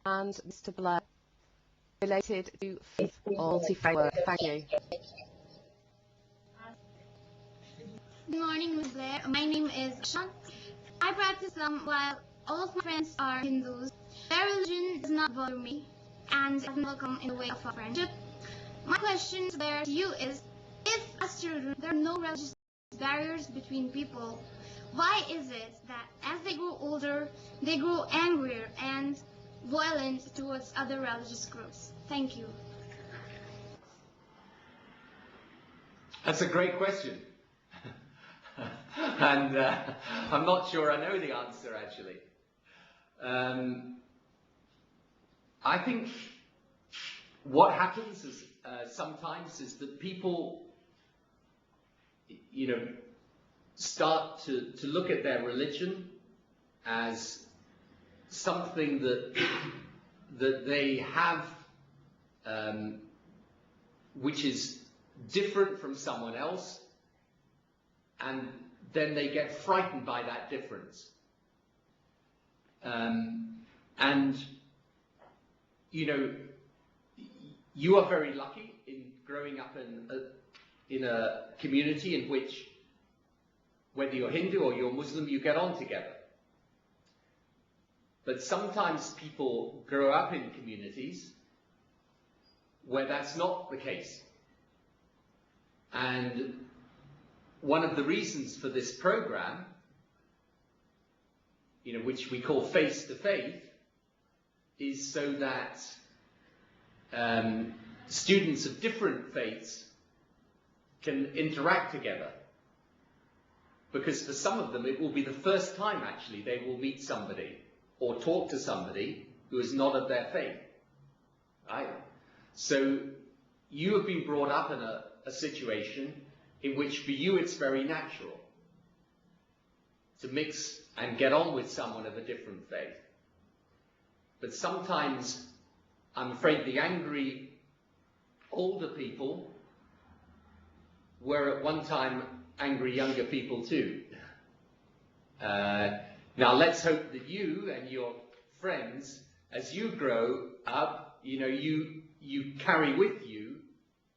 and Mr. Blair related to faith or multi-faith work. Thank you. Good morning, Ms. Blair. My name is Sean. I practice Islam while all of my friends are Hindus. Their religion does not bother me and has never come in the way of our friendship. My question to you is, if as children there are no religious barriers between people, why is it that as they grow older, they grow angrier and violent towards other religious groups? Thank you. That's a great question. And I'm not sure I know the answer, actually. I think what happens is sometimes is that people, start to look at their religion as something that they have, which is different from someone else, and then they get frightened by that difference. You are very lucky in growing up in a community in which, whether you're Hindu or you're Muslim, you get on together. But sometimes people grow up in communities where that's not the case. And one of the reasons for this program, which we call Face to Faith, is so that students of different faiths can interact together. Because for some of them, it will be the first time, actually, they will meet somebody or talk to somebody who is not of their faith. Right? So you have been brought up in a situation in which for you it's very natural to mix and get on with someone of a different faith. But sometimes, I'm afraid, the angry older people were at one time angry younger people too. Now let's hope that you and your friends, as you grow up, you carry with you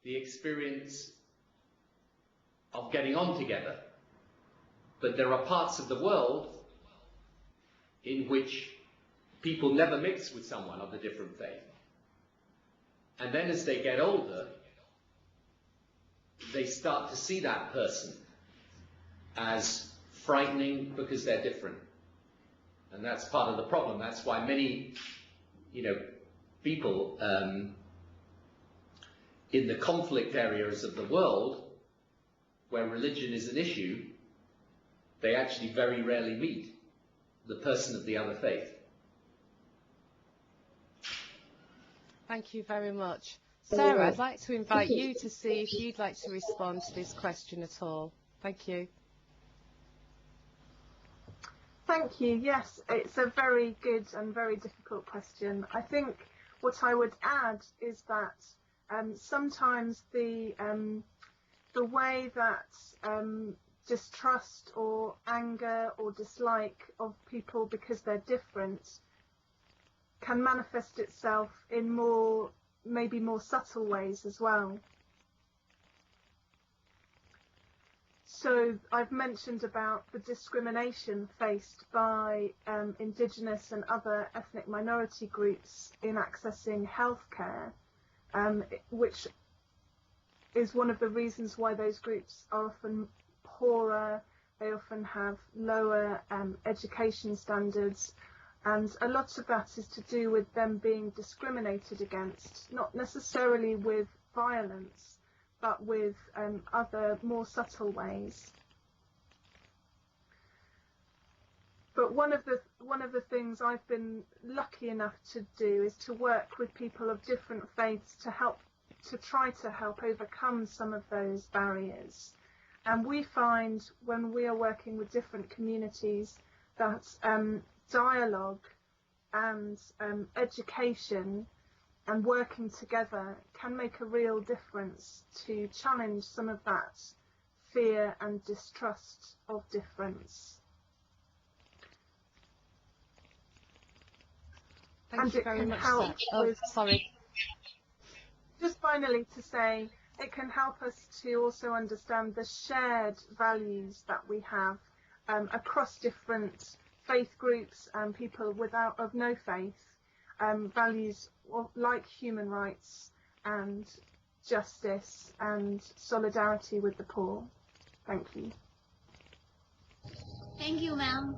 the experience of getting on together. But there are parts of the world in which people never mix with someone of a different faith. And then as they get older, they start to see that person as frightening because they're different. And that's part of the problem. That's why many, people in the conflict areas of the world where religion is an issue, they actually very rarely meet the person of the other faith. Thank you very much. Sarah, I'd like to invite you to see if you'd like to respond to this question at all. Thank you. Thank you. Yes, it's a very good and very difficult question. I think what I would add is that sometimes the way that distrust or anger or dislike of people because they're different can manifest itself in maybe more subtle ways as well. So I've mentioned about the discrimination faced by Indigenous and other ethnic minority groups in accessing healthcare, which is one of the reasons why those groups are often poorer. They often have lower education standards, and a lot of that is to do with them being discriminated against, not necessarily with violence, but with other more subtle ways. But one of the things I've been lucky enough to do is to work with people of different faiths to try to help overcome some of those barriers. And we find when we are working with different communities that dialogue and education and working together can make a real difference to challenge some of that fear and distrust of difference. Thank you very much, help Sarah. with, Sorry. just finally to say, it can help us to also understand the shared values that we have across different faith groups and people of no faith, values like human rights and justice and solidarity with the poor. Thank you. Thank you, ma'am.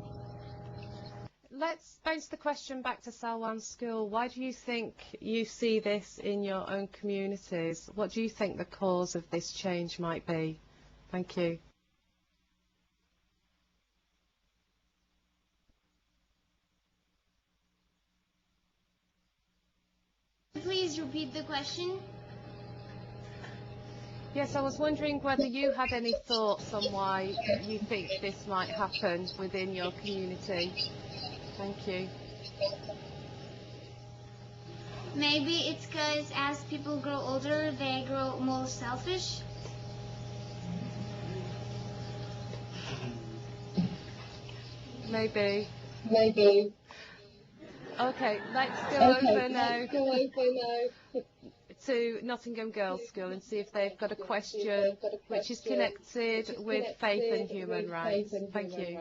Let's bounce the question back to Salwan School. Why do you think you see this in your own communities? What do you think the cause of this change might be? Thank you. Please repeat the question. Yes, I was wondering whether you had any thoughts on why you think this might happen within your community. Thank you. Maybe it's because as people grow older, they grow more selfish. Maybe. Okay, let's go over now to Nottingham Girls' School and see if they've got a question which is connected with faith and human rights. Thank you.